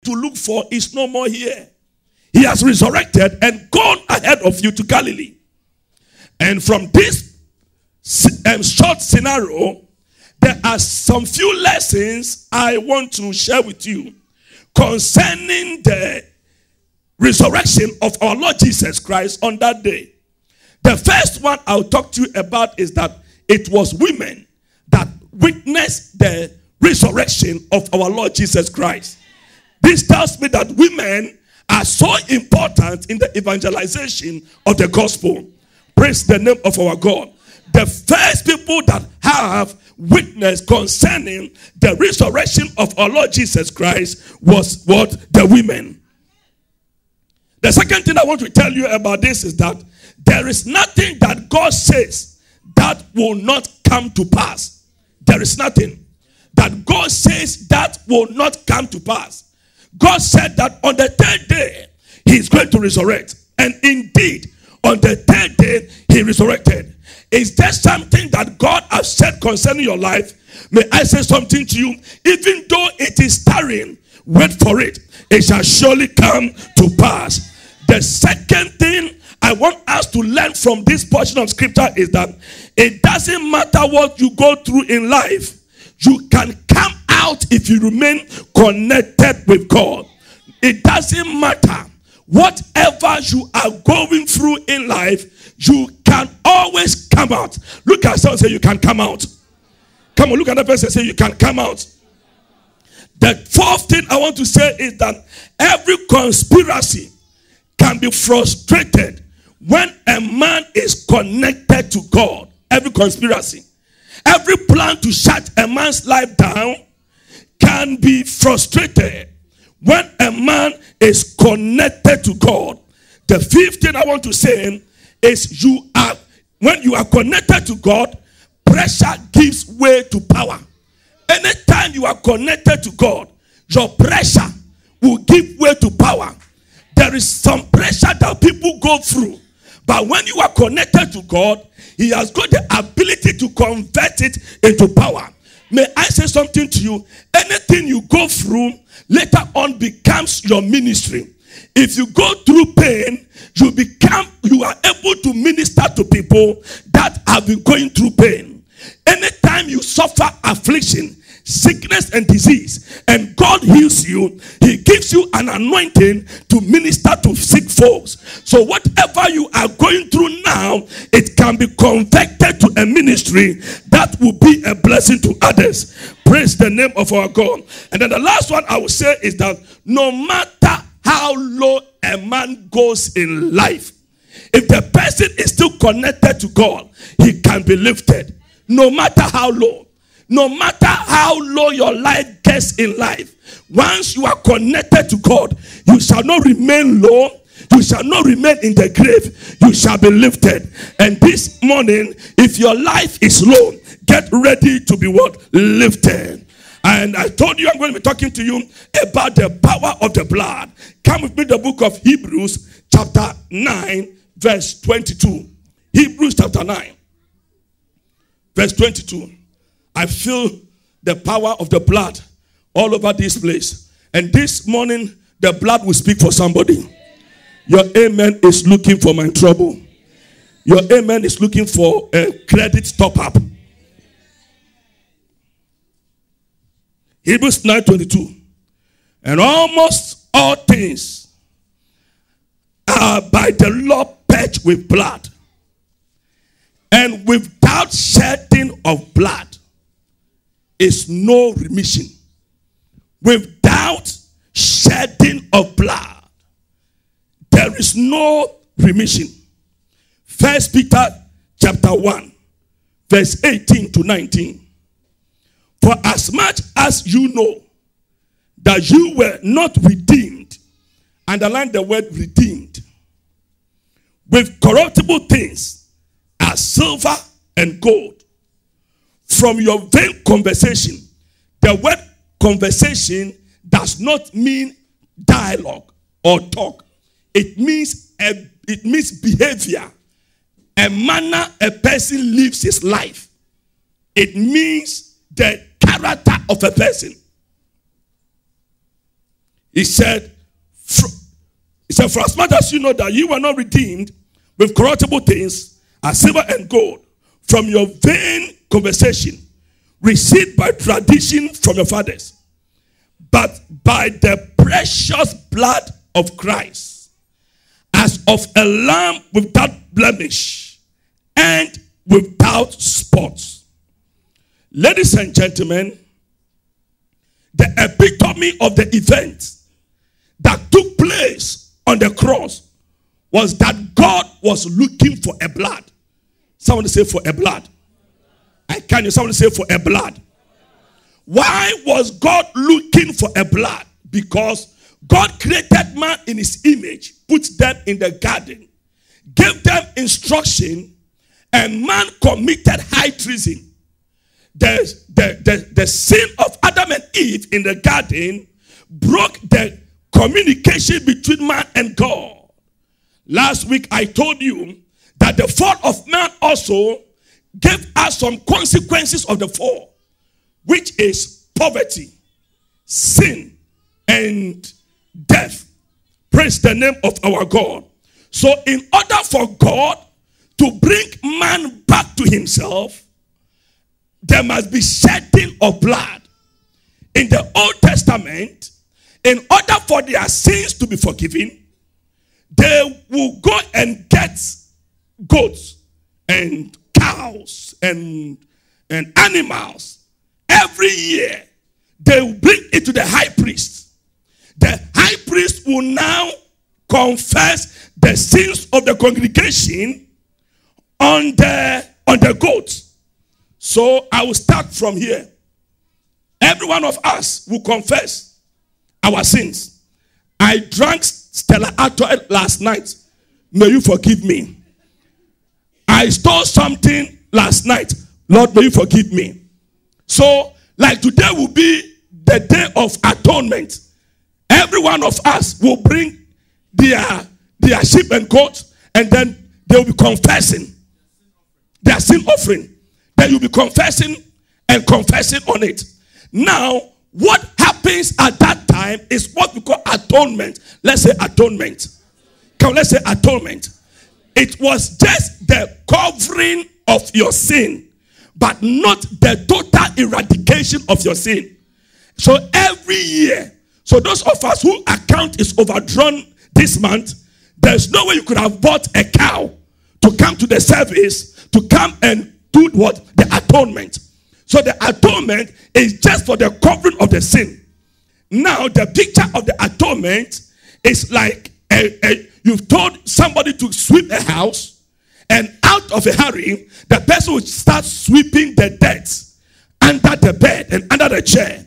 to look for is no more here. He has resurrected and gone ahead of you to Galilee. And from this short scenario, there are some few lessons I want to share with you concerning the resurrection of our Lord Jesus Christ on that day. The first one I'll talk to you about is that it was women that witnessed the resurrection of our Lord Jesus Christ. This tells me that women are so important in the evangelization of the gospel. Praise the name of our God. The first people that have witnessed concerning the resurrection of our Lord Jesus Christ was what? The women. The second thing I want to tell you about this is that there is nothing that God says that will not come to pass. There is nothing that God says that will not come to pass. God said that on the third day, he is going to resurrect. And indeed, on the third day, he resurrected. Is there something that God has said concerning your life? May I say something to you? Even though it is tarrying, wait for it. It shall surely come to pass. The second thing I want us to learn from this portion of scripture is that it doesn't matter what you go through in life. You can come out if you remain connected with God. It doesn't matter. Whatever you are going through in life, you can always come out. Look at someone and say, you can come out. Come on, look at that person and say, you can come out. The fourth thing I want to say is that every conspiracy can be frustrated when a man is connected to God. Every conspiracy, every plan to shut a man's life down can be frustrated when a man is connected to God. The fifth thing I want to say is when you are connected to God, pressure gives way to power. Anytime you are connected to God, your pressure will give way to power. There is some pressure that people go through, but when you are connected to God, he has got the ability to convert it into power. May I say something to you? Anything you go through later on becomes your ministry. If you go through pain, you are able to minister to people that have been going through pain. Anytime you suffer affliction, sickness and disease, and God heals you, he gives you an anointing to minister to sick folks. So whatever you are going through now, it can be converted to a ministry that will be a blessing to others. Praise the name of our God. And then the last one I will say is that no matter how low a man goes in life, if the person is still connected to God, he can be lifted. No matter how low. No matter how low your life gets in life, once you are connected to God, you shall not remain low. You shall not remain in the grave. You shall be lifted. And this morning, if your life is low, get ready to be what? Lifted. And I told you I'm going to be talking to you about the power of the blood. Come with me to the book of Hebrews chapter 9 verse 22. Hebrews chapter 9 verse 22. I feel the power of the blood all over this place. And this morning, the blood will speak for somebody. Your amen is looking for my trouble. Your amen is looking for a credit top up. Hebrews 9:22. And almost all things are by the law purged with blood. And without shedding of blood is no remission. Without shedding of blood, there is no remission. 1 Peter chapter 1, verse 18 to 19. For as much as you know that you were not redeemed, underline the word redeemed, with corruptible things as silver and gold, from your vain conversation. The word conversation does not mean dialogue or talk. It means behavior, a manner a person lives his life. It means the character of a person. He said, for as much as you know that you were not redeemed with corruptible things, as silver and gold, from your vain conversation, received by tradition from your fathers, but by the precious blood of Christ, as of a lamb without blemish and without spots. Ladies and gentlemen, the epitome of the event that took place on the cross was that God was looking for a blood. Someone say for a blood. I can't hear someone say for a blood. Why was God looking for a blood? Because God created man in his image, put them in the garden, gave them instruction, and man committed high treason. The sin of Adam and Eve in the garden broke the communication between man and God. Last week I told you that the fall of man also gave us some consequences of the fall, which is poverty, sin, and death. Praise the name of our God. So in order for God to bring man back to himself, there must be shedding of blood. In the Old Testament, in order for their sins to be forgiven, they will go and get goats and cows and animals. Every year, they will bring it to the high priest. The high priest will now confess the sins of the congregation on the goats. So I will start from here. Every one of us will confess our sins. I drank Stella Artois last night. May you forgive me. I stole something last night. Lord, may you forgive me. So, like today will be the day of atonement. Every one of us will bring their sheep and goats, and then they will be confessing their sin offering. Then you'll be confessing and confessing on it. Now, what happens at that time is what we call atonement. Let's say atonement. Let's say atonement. It was just the covering of your sin, but not the total eradication of your sin. So every year, so those of us whose account is overdrawn this month, there's no way you could have bought a cow to come to the service, to come and do what? The atonement. So the atonement is just for the covering of the sin. Now the picture of the atonement is like you've told somebody to sweep a house, and out of a hurry, the person will start sweeping the dirt under the bed and under the chair,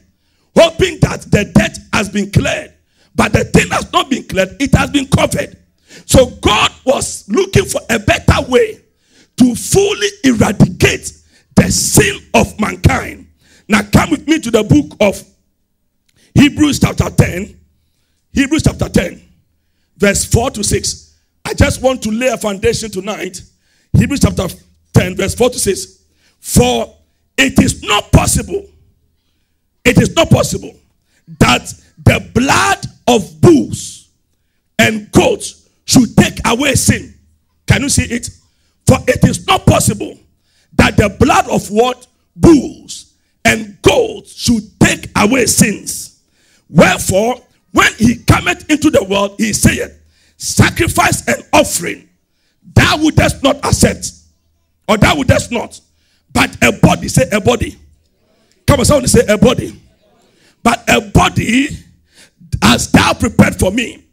hoping that the dirt has been cleared. But the thing has not been cleared, it has been covered. So God was looking for a better way to fully eradicate the sin of mankind. Now come with me to the book of Hebrews chapter 10. Hebrews chapter 10, verse 4 to 6. I just want to lay a foundation tonight. Hebrews chapter 10, verse 4 to 6. For it is not possible that the blood of bulls and goats should take away sin. Can you see it? For it is not possible that the blood of what? Bulls and goats should take away sins. Wherefore, when he cometh into the world, he saith, sacrifice and offering thou wouldest not accept, or thou wouldest not, but a body. Say a body. Come on, someone say a body. But a body hast thou prepared for me.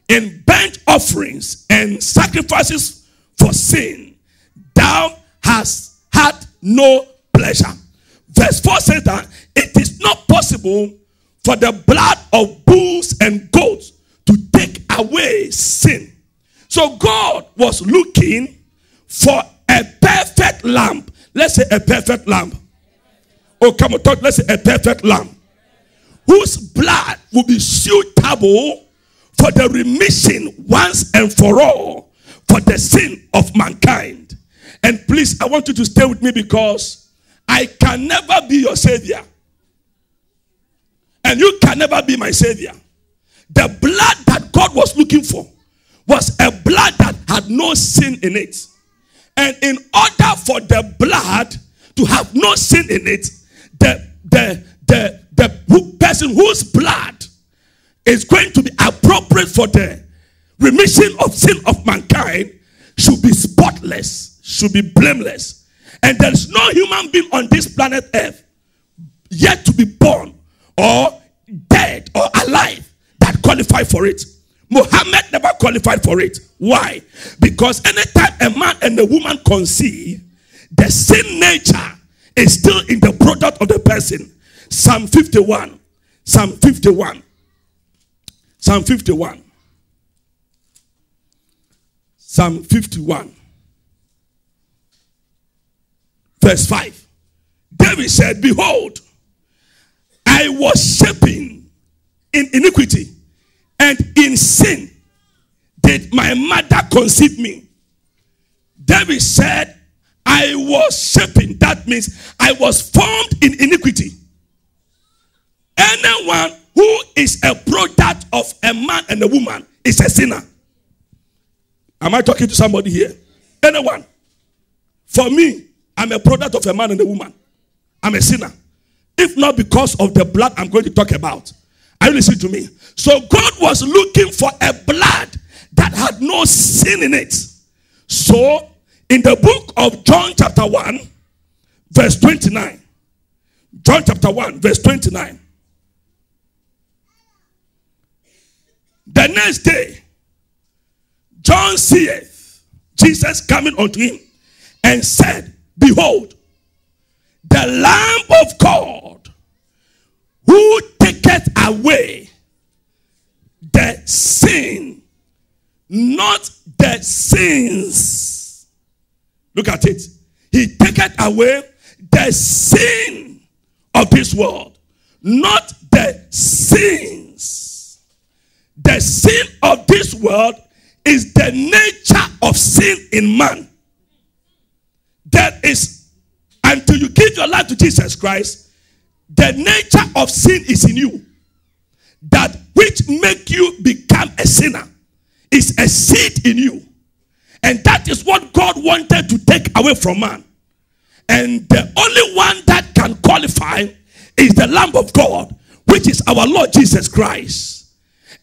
In burnt offerings and sacrifices for sin, thou hast had no pleasure. Verse 4 says that it is not possible for the blood of bulls and goats to take away sin. So God was looking for a perfect lamb. Let's say a perfect lamb. Oh, come on, talk. Let's say a perfect lamb, whose blood will be suitable for the remission once and for all for the sin of mankind. And please, I want you to stay with me, because I can never be your savior, and you can never be my savior. the blood that God was looking for was a blood that had no sin in it. And in order for the blood to have no sin in it, the person whose blood is going to be appropriate for the remission of sin of mankind should be spotless, should be blameless. And there is no human being on this planet Earth yet to be born or dead or alive that qualified for it. Muhammad never qualified for it. Why? Because anytime a man and a woman conceive, the sin nature is still in the product of the person. Psalm 51. Psalm 51. Psalm 51. Psalm 51. Verse 5. David said, behold, I was shapen in iniquity, and in sin did my mother conceive me. David said, I was shapen. That means I was formed in iniquity. Anyone who is a product of a man and a woman is a sinner. Am I talking to somebody here? Anyone? For me, I'm a product of a man and a woman. I'm a sinner. If not because of the blood I'm going to talk about. Are you listening to me? So God was looking for a blood that had no sin in it. So in the book of John chapter 1, verse 29. John chapter 1, verse 29. The next day, John seeth Jesus coming unto him and said, behold, the Lamb of God who taketh away the sin, not the sins. Look at it. He taketh away the sin of this world, not the sins. The sin of this world is the nature of sin in man. That is, until you give your life to Jesus Christ, the nature of sin is in you. That which make you become a sinner is a seed in you. And that is what God wanted to take away from man. And the only one that can qualify is the Lamb of God, which is our Lord Jesus Christ.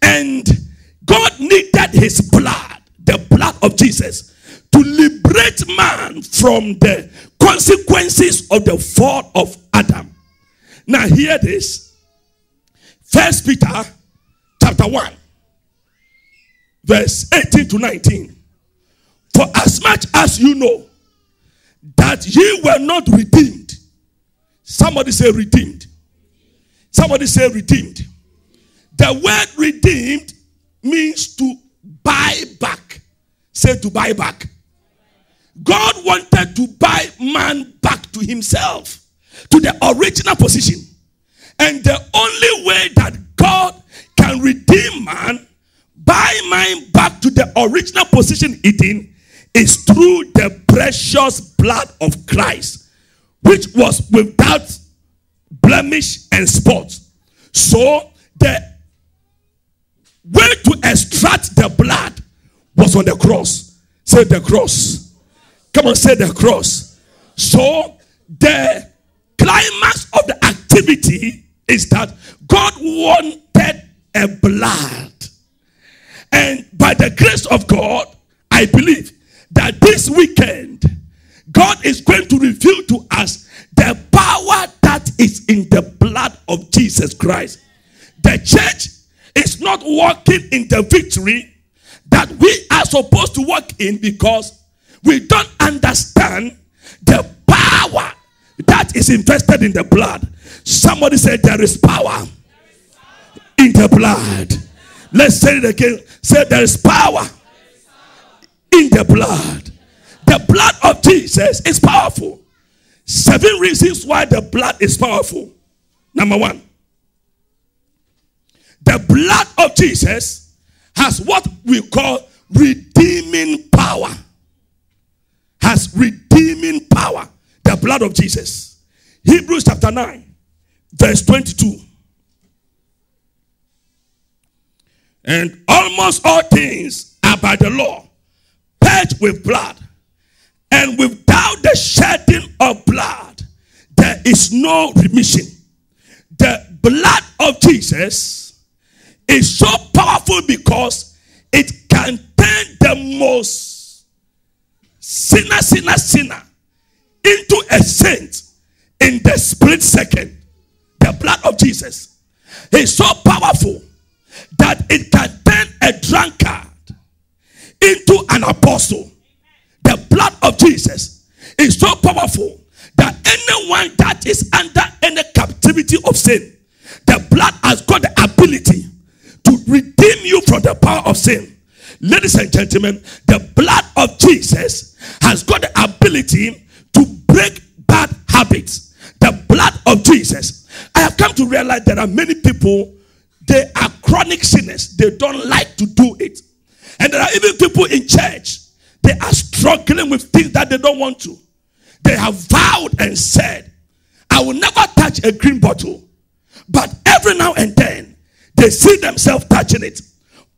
And God needed his blood, the blood of Jesus, to liberate man from the consequences of the fall of Adam. Now hear this. 1 Peter chapter 1, verse 18 to 19. For as much as you know that ye were not redeemed. Somebody say redeemed. Somebody say redeemed. The word redeemed means to buy back. Say to buy back. God wanted to buy man back to himself, to the original position. And the only way that God can redeem man, buy man back to the original position it in, is through the precious blood of Christ, which was without blemish and spot. So the way to extract the blood was on the cross. Say the cross. Come on, say the cross. So the climax of the activity is that God wanted a blood. And by the grace of God, I believe that this weekend, God is going to reveal to us the power that is in the blood of Jesus Christ. The church is not walking in the victory that we are supposed to walk in because we don't understand the power that is invested in the blood. Somebody said there is power in the blood. Let's say it again. Say there is power in the blood. The blood of Jesus is powerful. 7 reasons why the blood is powerful. Number 1. The blood of Jesus has what we call redeeming power. Has redeeming power. The blood of Jesus. Hebrews chapter 9, verse 22. And almost all things are by the law, purged with blood. And without the shedding of blood, there is no remission. The blood of Jesus is so powerful because it can turn the most sinner into a saint in the split second. The blood of Jesus is so powerful that it can turn a drunkard into an apostle. The blood of Jesus is so powerful that anyone that is under any captivity of sin, the blood has got the ability to redeem you from the power of sin. Ladies and gentlemen, the blood of Jesus has got the ability to break bad habits. The blood of Jesus. I have come to realize there are many people, they are chronic sinners. They don't like to do it. And there are even people in church, they are struggling with things that they don't want to. They have vowed and said, I will never touch a green bottle. But every now and then, they see themselves touching it.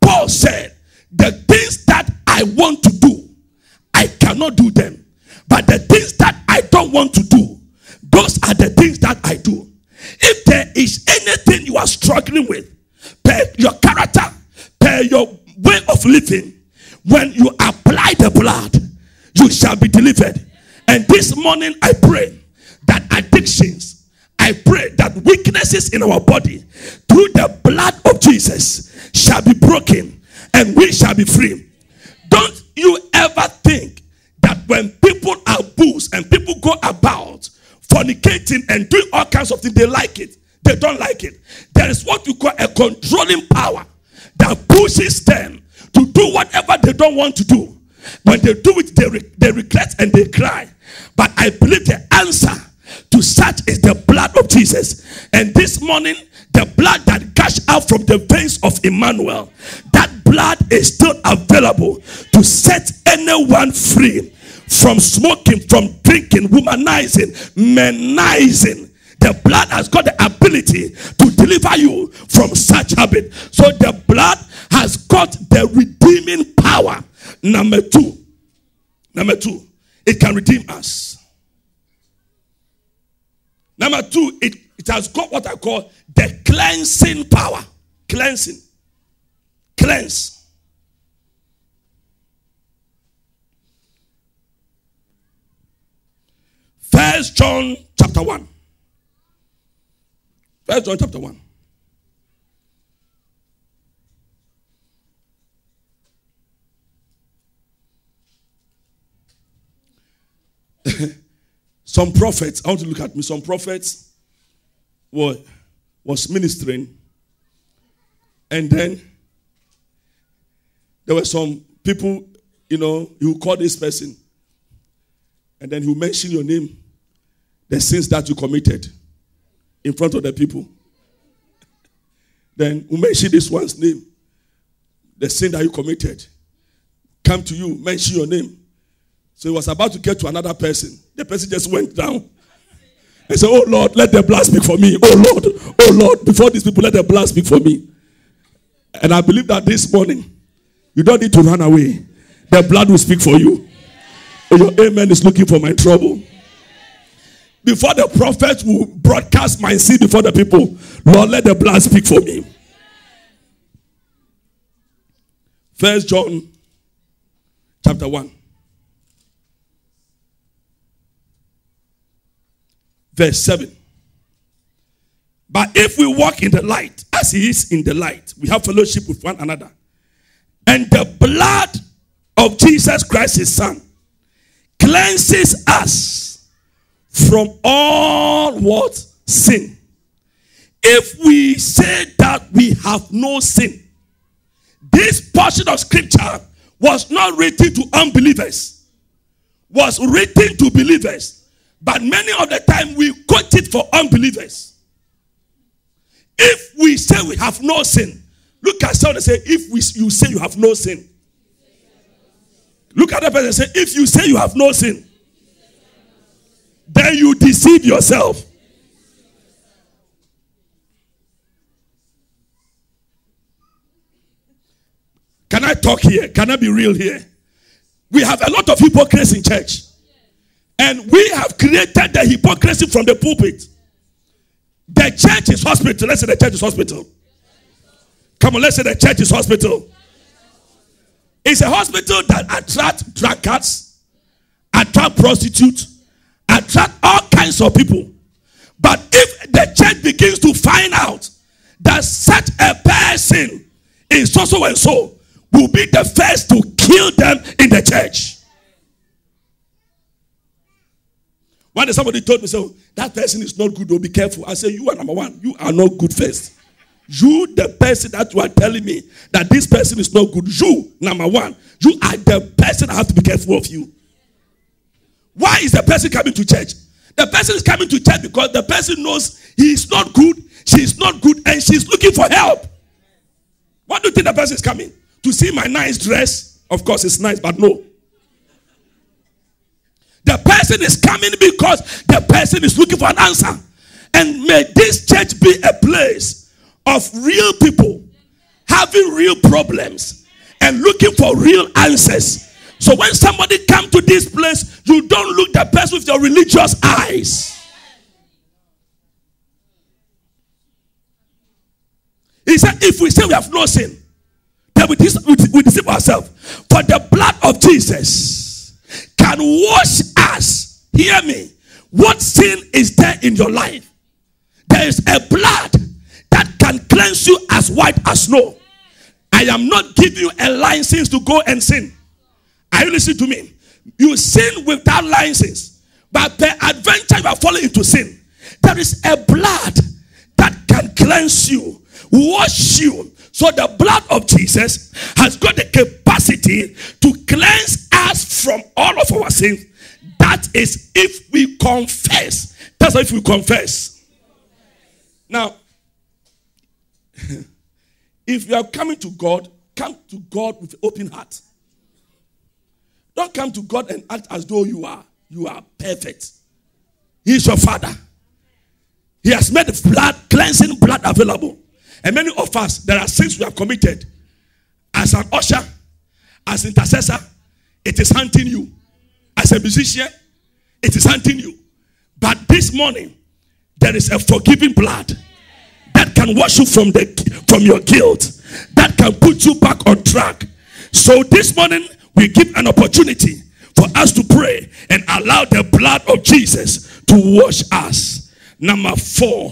Paul said, the things that I want to do, I cannot do them. But the things that I don't want to do, those are the things that I do. If there is anything you are struggling with, per your character, per your way of living, when you apply the blood, you shall be delivered. And this morning I pray that addictions, I pray that weaknesses in our body, through the blood of Jesus, shall be broken and we shall be free. Don't you ever think that when people are abused and people go about fornicating and doing all kinds of things, they like it. They don't like it. There is what we call a controlling power that pushes them to do whatever they don't want to do. When they do it, they regret and they cry. But I believe the answer to such is the blood of Jesus. And this morning, the blood that gushed out from the veins of Emmanuel, that blood is still available to set anyone free from smoking, from drinking, womanizing, menizing. The blood has got the ability to deliver you from such habit. So the blood has got the redeeming power. Number two, it can redeem us. Number two, it has got what I call the cleansing power. Cleansing. Cleanse. First John chapter 1. First John chapter 1. Some prophets, I want to look at me. Some prophets was ministering, and then there were some people, you call this person, and then you mention your name, the sins that you committed in front of the people. Then you mention this one's name, the sin that you committed. Come to you, mention your name. So he was about to get to another person. The person just went down and said, oh Lord, let the blood speak for me. Oh Lord, before these people, let the blood speak for me. And I believe that this morning, you don't need to run away. The blood will speak for you. Your amen is looking for my trouble. Before the prophet will broadcast my sin before the people, Lord, let the blood speak for me. First John chapter 1. Verse 7. But if we walk in the light, as he is in the light, we have fellowship with one another. And the blood of Jesus Christ, his son, cleanses us from all what? Sin. If we say that we have no sin, this portion of scripture was not written to unbelievers, was written to believers. But many of the time we quote it for unbelievers. If we say we have no sin, look at someone and say, you say you have no sin. Look at the person and say, if you say you have no sin, then you deceive yourself. talk here? Can I be real here? We have a lot of hypocrites in church. And we have created the hypocrisy from the pulpit. The church is hospital. Let's say the church is hospital. Come on, let's say the church is hospital. It's a hospital that attracts drunkards, attract prostitutes, attract all kinds of people. But if the church begins to find out that such a person is so and so, will be the first to kill them in the church. One day somebody told me, so that person is not good, oh, be careful. I said, you are number one. You are not good first. You, the person that you are telling me that this person is not good, you, number one, you are the person I have to be careful of you. Why is the person coming to church? The person is coming to church because the person knows he is not good, she is not good, and she is looking for help. What do you think the person is coming? To see my nice dress? Of course it's nice, but no. The person is coming because the person is looking for an answer. And may this church be a place of real people having real problems and looking for real answers. So when somebody comes to this place, you don't look the person with your religious eyes. He said, if we say we have no sin, then we deceive ourselves. For the blood of Jesus can wash us. Hear me. What sin is there in your life? There is a blood that can cleanse you as white as snow. I am not giving you a license to go and sin. Are you listening to me? You sin without license, but per adventure you are falling into sin. There is a blood that can cleanse you, wash you. So the blood of Jesus has got the capacity to cleanse us from all of our sins. That is if we confess. That's if we confess. Now, if you are coming to God, come to God with an open heart. Don't come to God and act as though you are perfect. He is your Father. He has made the blood, cleansing blood available. And many of us, there are sins we have committed. As an usher, as intercessor, it is hunting you. As a musician, it is hunting you. But this morning, there is a forgiving blood that can wash you from your guilt, that can put you back on track. So this morning, we give an opportunity for us to pray and allow the blood of Jesus to wash us. Number 4,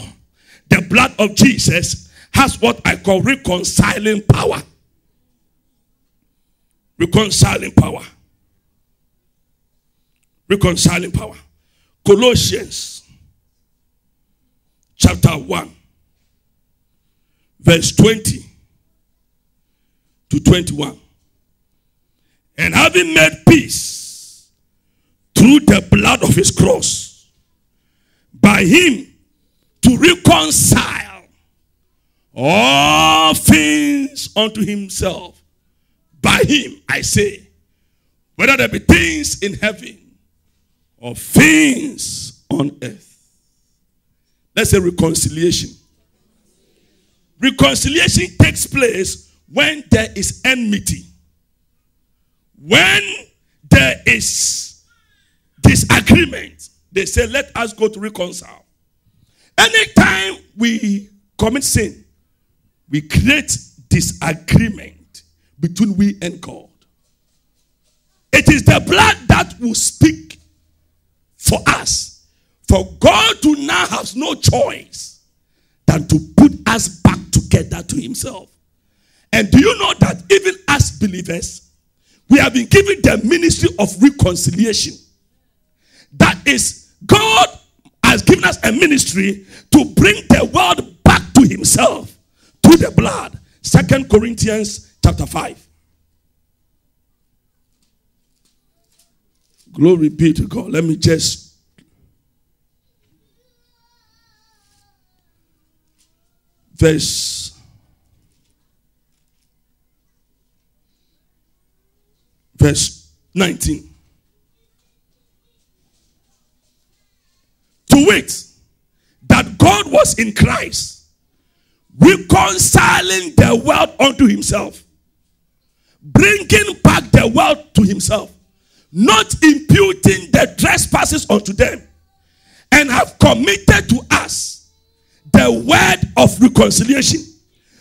the blood of Jesus has what I call reconciling power. Reconciling power. Reconciling power. Colossians chapter 1 verse 20 to 21. And having made peace through the blood of his cross, by him to reconcile all things unto himself. By him, I say, whether there be things in heaven or things on earth. Let's say reconciliation. Reconciliation takes place when there is enmity. When there is disagreement, they say, let us go to reconcile. Anytime we commit sin, we create disagreement between we and God. It is the blood that will speak for us. For God to now have no choice than to put us back together to himself. And do you know that even as believers, we have been given the ministry of reconciliation. That is, God has given us a ministry to bring the world back to himself through the blood. 2 Corinthians chapter 5. Glory be to God. Let me just verse 19. To wit, that God was in Christ, reconciling the world unto himself, bringing back the world to himself, not imputing the trespasses unto them, and have committed to us the word of reconciliation.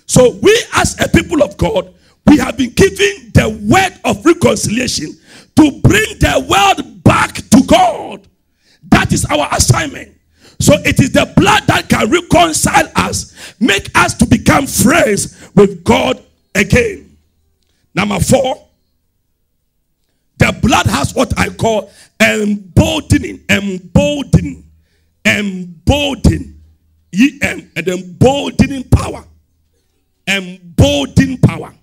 So we as a people of God, we have been given the word of reconciliation to bring the world back to God. That is our assignment. So it is the blood that can reconcile us, make us to become friends with God again. Number 4, the blood has what I call emboldening. Emboldening. Emboldening. And emboldening power. Emboldening power.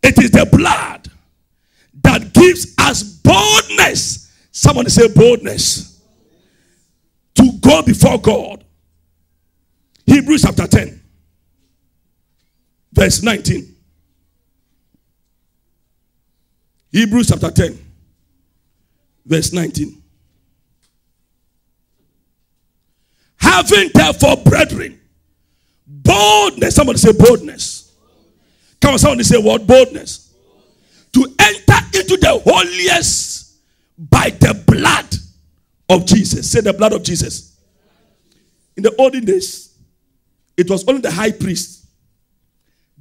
It is the blood that gives us boldness. Somebody say boldness. To go before God. Hebrews chapter 10. Verse 19. Hebrews chapter 10. Verse 19. Having therefore, brethren, boldness. Somebody say boldness. Come on, somebody say what? Boldness. To enter into the holiest by the blood of Jesus. Say the blood of Jesus. In the olden days, it was only the high priest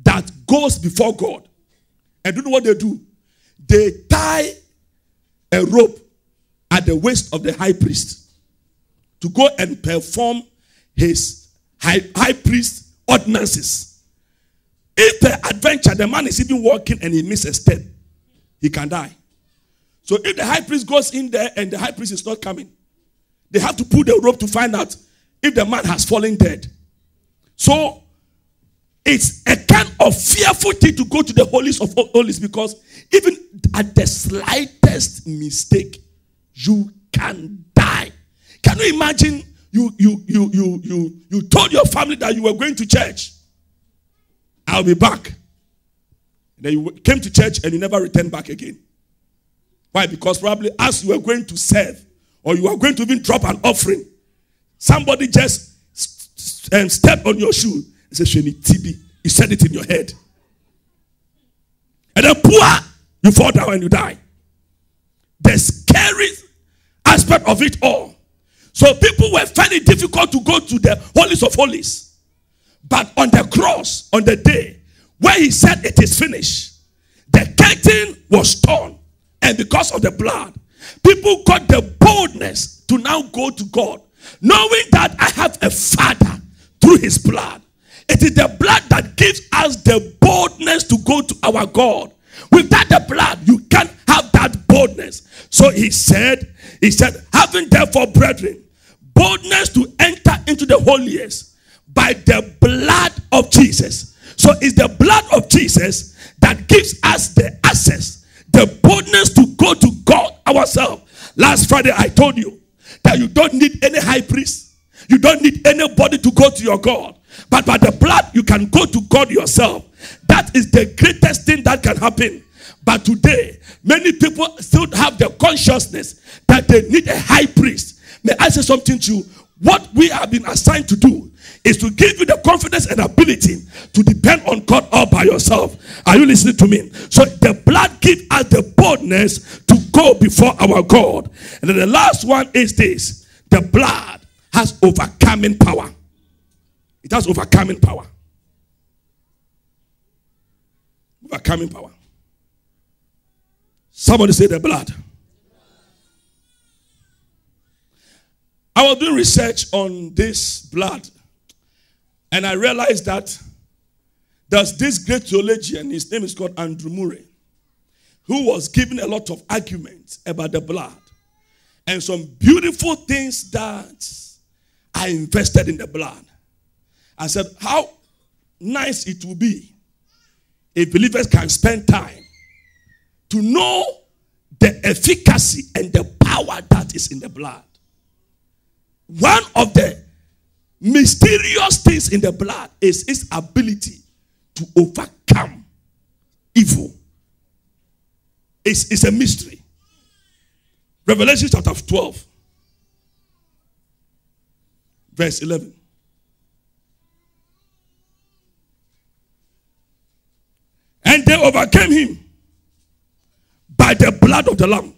that goes before God. And do you know what they do? They tie a rope at the waist of the high priest to go and perform his high priest ordinances. If the adventure, the man is even walking and he misses a step, he can die. So if the high priest goes in there and the high priest is not coming, they have to pull the rope to find out if the man has fallen dead. So it's a kind of fearful thing to go to the holiest of holies, because even at the slightest mistake, you can die. Can you imagine you told your family that you were going to church? I'll be back. And then you came to church and you never returned back again. Why? Because probably as you were going to serve, or you are going to even drop an offering, somebody just stepped on your shoe and said, Sheni TB. You said it in your head. And then you fall down and you die. The scary aspect of it all. So people were finding it difficult to go to the holiest of holies. But on the cross, on the day where he said it is finished, the curtain was torn. And because of the blood, people got the boldness to now go to God, knowing that I have a Father through his blood. It is the blood that gives us the boldness to go to our God. Without the blood, you can't have that boldness. So he said, having therefore, brethren, boldness to enter into the holiest by the blood of Jesus. So it's the blood of Jesus that gives us the access, the boldness to go to God ourselves. Last Friday, I told you that you don't need any high priest. You don't need anybody to go to your God. But by the blood, you can go to God yourself. That is the greatest thing that can happen. But today, many people still have the consciousness that they need a high priest. May I say something to you? What we have been assigned to do is to give you the confidence and ability to depend on God all by yourself. Are you listening to me? So the blood gives us the boldness to go before our God. And then the last one is this. The blood has overcoming power. It has overcoming power. Overcoming power. Somebody say the blood. I was doing research on this blood, and I realized that there's this great theologian, his name is called Andrew Murray, who was giving a lot of arguments about the blood and some beautiful things that are invested in the blood. I said, how nice it will be if believers can spend time to know the efficacy and the power that is in the blood. One of the mysterious things in the blood is its ability to overcome evil. It's a mystery. Revelation chapter 12, verse 11. And they overcame him by the blood of the Lamb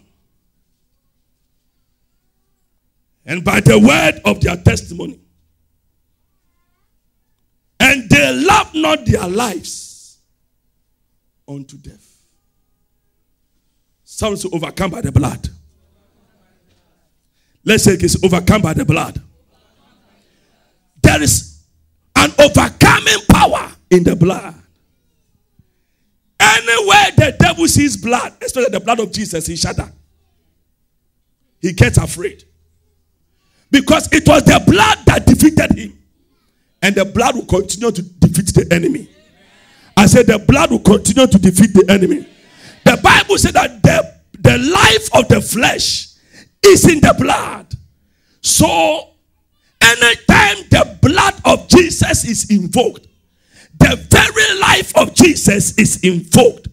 and by the word of their testimony. And they love not their lives unto death. Some say overcome by the blood. Let's say it's overcome by the blood. There is an overcoming power in the blood. Anywhere the devil sees blood, especially the blood of Jesus, he shudder. He gets afraid. Because it was the blood that defeated him. And the blood will continue to defeat the enemy. I said the blood will continue to defeat the enemy. The Bible said that the life of the flesh is in the blood. So, anytime the blood of Jesus is invoked, the very life of Jesus is invoked.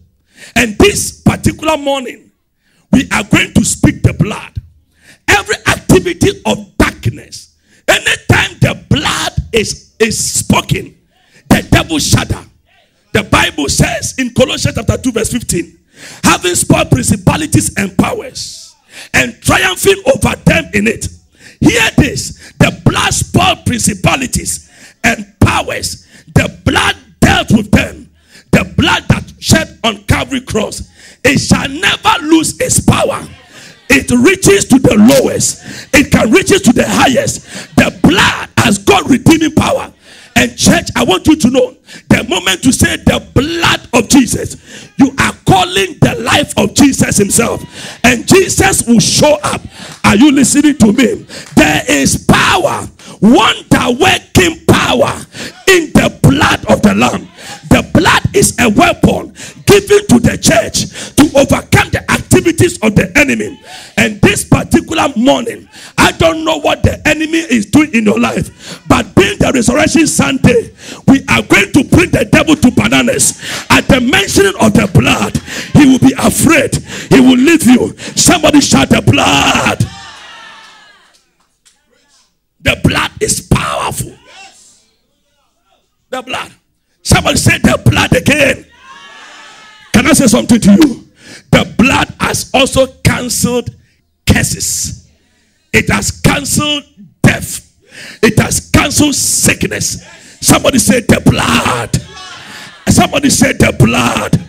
And this particular morning, we are going to speak the blood. Every activity of darkness, anytime the blood is spoken, the devil shudder. The Bible says in Colossians chapter 2 verse 15, having spoiled principalities and powers and triumphing over them in it. Hear this, the blood spoiled principalities and powers. The blood dealt with them. The blood that shed on Calvary cross, it shall never lose its power. It reaches to the lowest. It can reach to the highest. The blood has got redeeming power. And church, I want you to know, the moment you say the blood of Jesus, you are calling the life of Jesus himself. And Jesus will show up. Are you listening to me? There is power, wonder-working power in the blood of the Lamb. The blood is a weapon given to the church to overcome the activities of the enemy. And this particular morning, I don't know what the enemy is doing in your life, but being the Resurrection Sunday, we are going to bring the devil to bananas. At the mentioning of the blood, he will be afraid. He will leave you. Somebody shout the blood. The blood is powerful. The blood. Somebody say the blood again. Can I say something to you? The blood has also cancelled curses. It has cancelled death. It has cancelled sickness. Somebody say the blood. Somebody say the blood.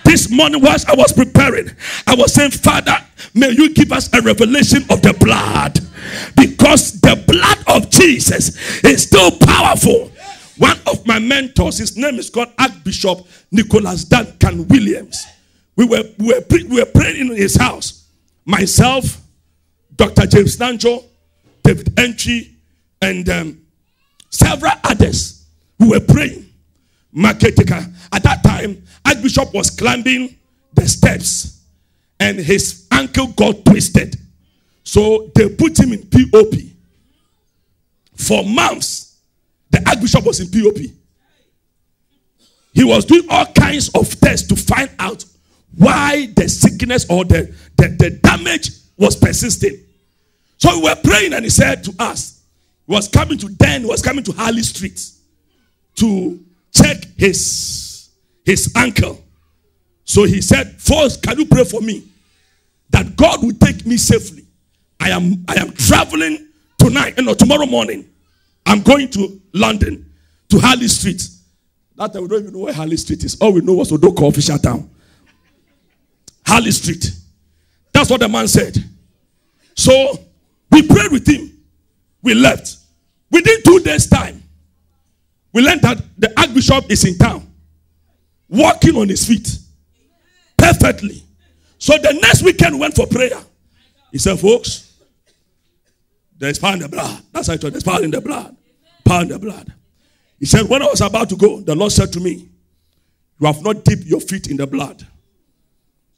This morning whilst I was preparing, I was saying, Father, may you give us a revelation of the blood. Because the blood of Jesus is still powerful. One of my mentors, his name is called Archbishop Nicholas Duncan Williams. We were praying in his house. Myself, Dr. James Nanjo, David Entry, and several others. We were praying. Maketika. At that time, Archbishop was climbing the steps and his ankle got twisted. So they put him in POP. For months, the Archbishop was in POP. He was doing all kinds of tests to find out why the sickness or the damage was persisting. So we were praying and he said to us, he was coming to Harley Street to check his ankle. So he said, first, can you pray for me that God will take me safely? I am traveling tonight, tomorrow morning. I'm going to London, to Harley Street. That time we don't even know where Harley Street is. All we know was Odoko official town. Harley Street. That's what the man said. So we prayed with him. We left. Within 2 days' time, we learned that the Archbishop is in town, walking on his feet perfectly. So the next weekend we went for prayer. He said, folks, there's power in the blood. That's how I told. There's power in the blood. Power in the blood. He said, when I was about to go, the Lord said to me, you have not dipped your feet in the blood.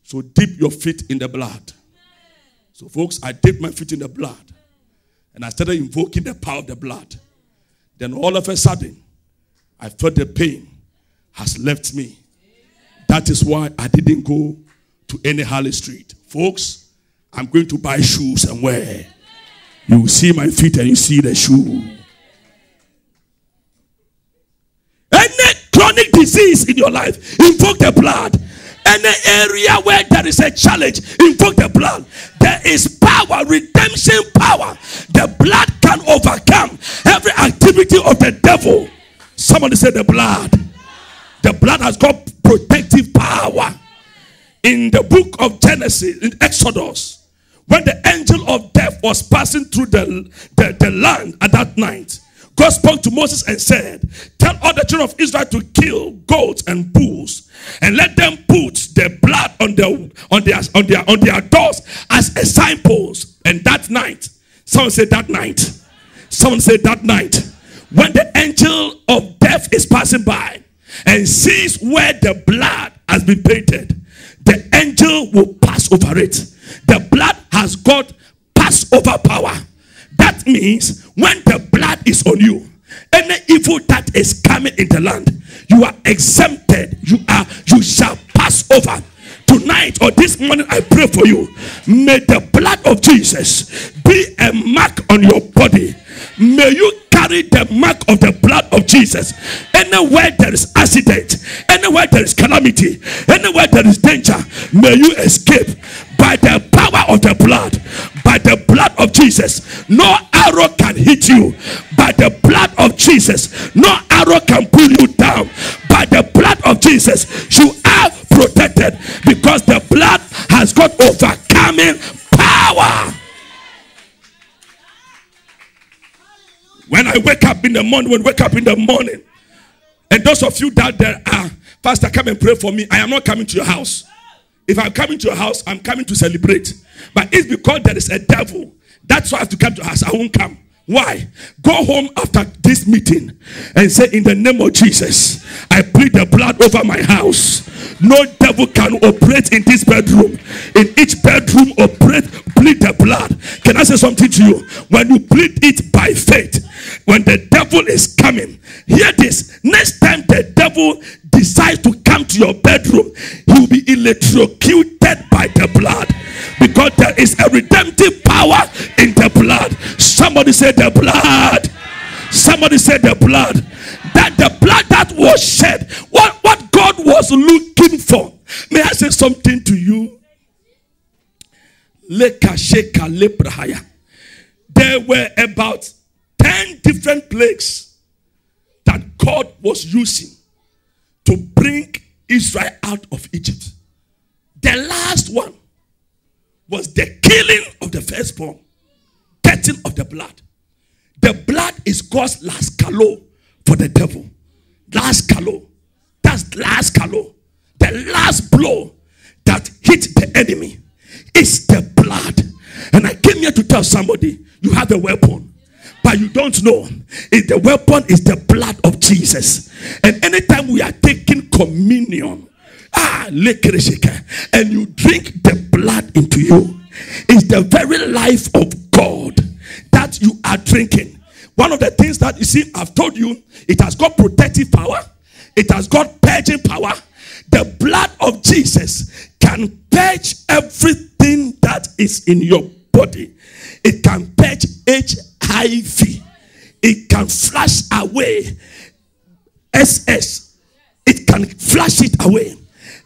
So dip your feet in the blood. So folks, I dipped my feet in the blood. And I started invoking the power of the blood. Then all of a sudden, I felt the pain has left me. That is why I didn't go to any Harley Street. Folks, I'm going to buy shoes and wear. You will see my feet and you see the shoe. Any chronic disease in your life, invoke the blood. Any area where there is a challenge, invoke the blood. There is power, redemption power. The blood can overcome every activity of the devil. Somebody say the blood. The blood has got protective power. In the book of Genesis, in Exodus, when the angel of death was passing through the land at that night, God spoke to Moses and said, tell all the children of Israel to kill goats and bulls, and let them put the blood on their doors as a signpost. And that night, someone said that night, when the angel of death is passing by and sees where the blood has been painted, the angel will pass over it. The blood has got Passover power. That means when the blood is on you, any evil that is coming in the land, you are exempted. You shall pass over. Tonight or this morning, I pray for you. May the blood of Jesus be a mark on your body. May you carry the mark of the blood of Jesus. Anywhere there is accident, anywhere there is calamity, anywhere there is danger, may you escape by the power of the blood. By the blood of Jesus, no arrow can hit you. By the blood of Jesus, no arrow can pull you down. By the blood of Jesus, you are protected, because the blood has got overcoming power. When I wake up in the morning, and those of you that there are, Pastor, come and pray for me. I am not coming to your house. If I'm coming to your house, I'm coming to celebrate. But it's because there is a devil. That's why I have to come to your house. I won't come. Why? Go home after this meeting and say, in the name of Jesus, I plead the blood over my house. No devil can operate in this bedroom. In each bedroom, plead the blood. Can I say something to you? When you plead it by faith, when the devil is coming, hear this. Next time the devil decides to come to your bedroom, he will be electrocuted by the blood, because there is a redemptive power in the blood. Somebody say the blood. Somebody say the blood. That the blood that was shed, what God was looking for. May I say something to you? There were about 10 different plagues that God was using to bring Israel out of Egypt. The last one was the killing of the firstborn, getting of the blood. The blood is God's last calo for the devil. Last calo. That's last calo. The last blow that hit the enemy is the blood. And I came here to tell somebody, you have a weapon, but you don't know if the weapon is the blood of Jesus. And anytime we are taking communion, and you drink the blood into you, it's the very life of God that you are drinking. One of the things that you see, I've told you, it has got protective power, it has got purging power. The blood of Jesus can purge everything that is in your body. It can purge HIV. It can flush away SS. It can flush it away.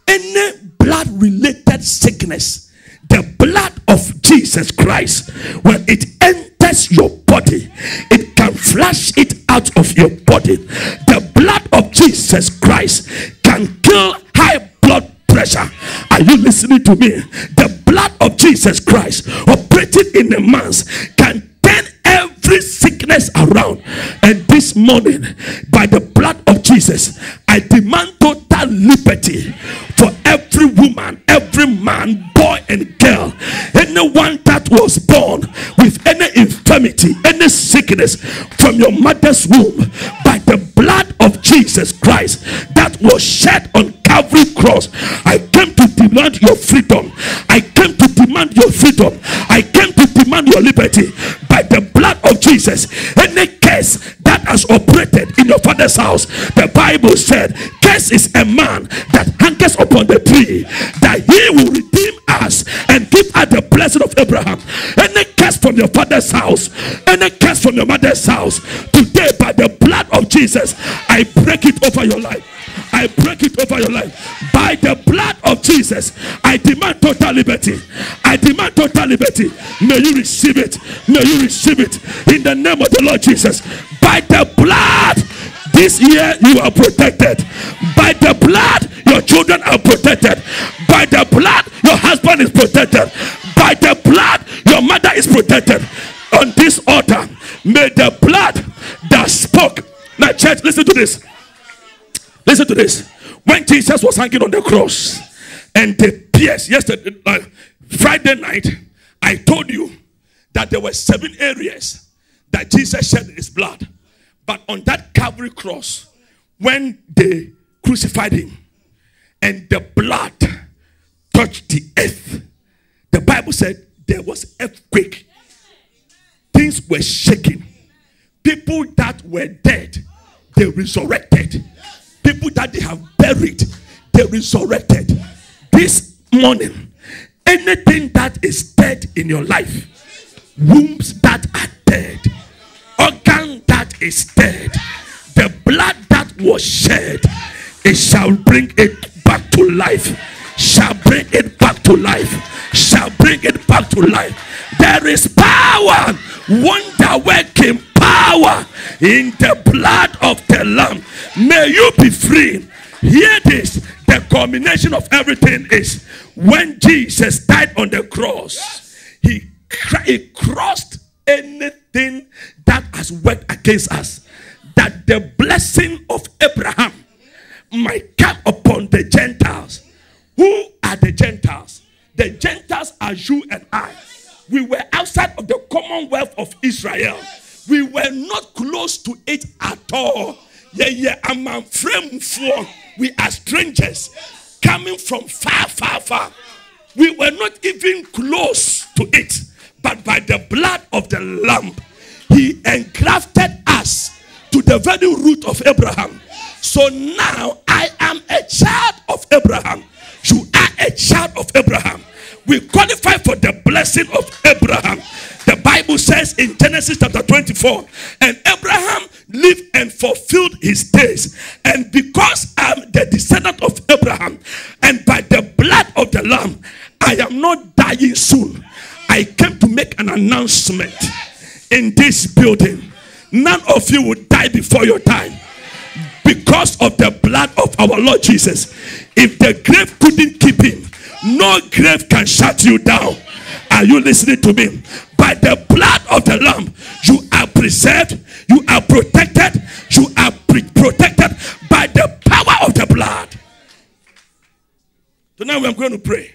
Any blood-related sickness, the blood of Jesus Christ, when it enters your body, it can flush it out of your body. The blood of Jesus Christ can kill high blood pressure. Are you listening to me? The blood of Jesus Christ operating in a man's can turn every sickness around. And this morning, by the blood of Jesus, I demand total liberty for every woman, every man, boy and girl, anyone that was born with any infirmity, any sickness from your mother's womb, by the blood of Jesus Christ that was shed on Calvary cross. I came to demand your freedom. I came to demand your freedom. I came to demand your liberty by the blood of Jesus. Any curse that has operated in your father's house, the Bible said, curse is a man that hangeth upon the tree, that he will redeem us and give us the blessing of Abraham. Any curse from your father's house, any curse from your mother's house, today by the blood of Jesus, I break it over your life. I break it over your life. By the blood of Jesus, I demand total liberty. I demand total liberty. May you receive it. May you receive it in the name of the Lord Jesus. By the blood, this year you are protected. By the blood, your children are protected. By the blood, your husband is protected. By the blood, your mother is protected. On this altar, may the blood that spoke. Now, church, listen to this. Listen to this. When Jesus was hanging on the cross and they pierced, yesterday, Friday night, I told you that there were 7 areas that Jesus shed his blood. But on that Calvary cross, when they crucified him and the blood touched the earth, the Bible said there was earthquake. Things were shaking. People that were dead, they resurrected. People that they have buried, they resurrected. This morning, anything that is dead in your life, wombs that are dead, organ that is dead, the blood that was shed, it shall bring it back to life. Shall bring it back to life. Shall bring it back to life. There is power, wonder-working power in the blood of the Lamb. May you be free. Hear this. The culmination of everything is when Jesus died on the cross, he crossed anything that has worked against us, that the blessing of Abraham might come upon the Gentiles. Who are the Gentiles? The Gentiles are you and I. We were outside of the commonwealth of Israel. We were not close to it at all. We are strangers coming from far. We were not even close to it. But by the blood of the Lamb, he engrafted us to the very root of Abraham. So now I am a child of Abraham. You are a child of Abraham. We qualify for the blessing of Abraham. The Bible says in Genesis chapter 24, and Abraham lived and fulfilled his days. And because I'm the descendant of Abraham, and by the blood of the Lamb, I am not dying soon. I came to make an announcement in this building. None of you will die before your time. Because of the blood of our Lord Jesus. If the grave couldn't keep him, no grave can shut you down. Are you listening to me? By the blood of the Lamb, you are preserved, you are protected, you are protected by the power of the blood. So now we are going to pray.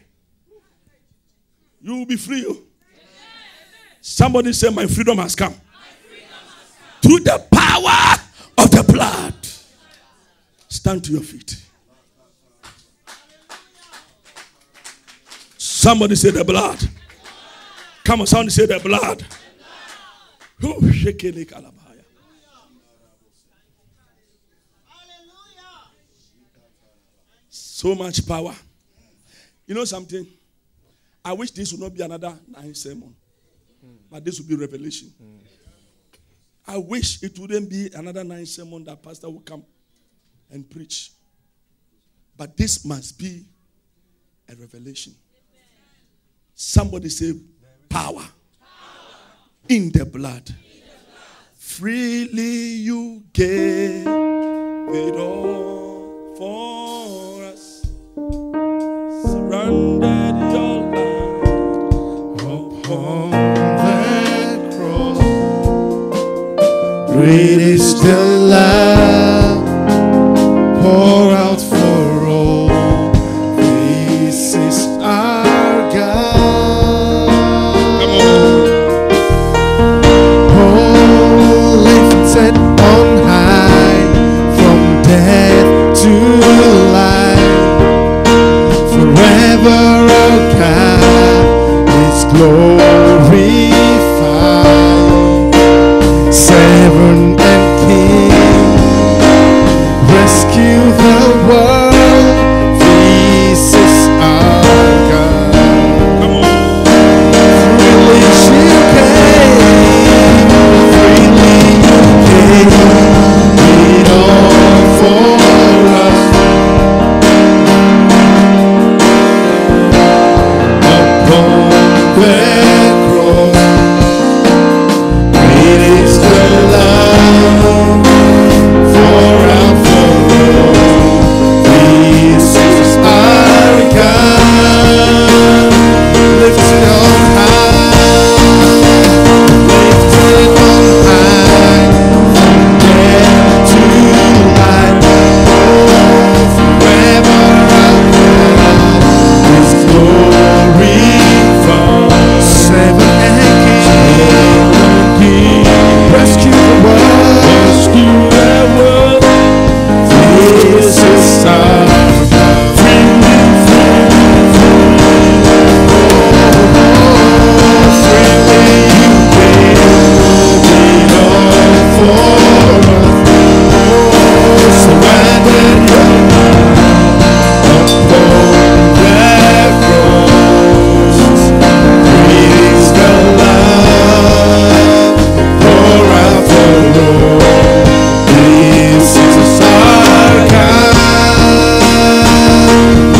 You will be free. Somebody say, my freedom has come. Through the power of the blood. Stand to your feet. Somebody say the blood. Come on, somebody say the blood. So much power. You know something? I wish this would not be another 9 sermon. But this would be revelation. I wish it wouldn't be another 9 sermon that pastor would come and preach. But this must be a revelation. Somebody say power. In the blood. Freely you gave it all for us. Surrendered your life upon that cross. Great is the love pour out for all. This is our God. Come on. Oh, lifted on high from death to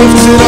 lift it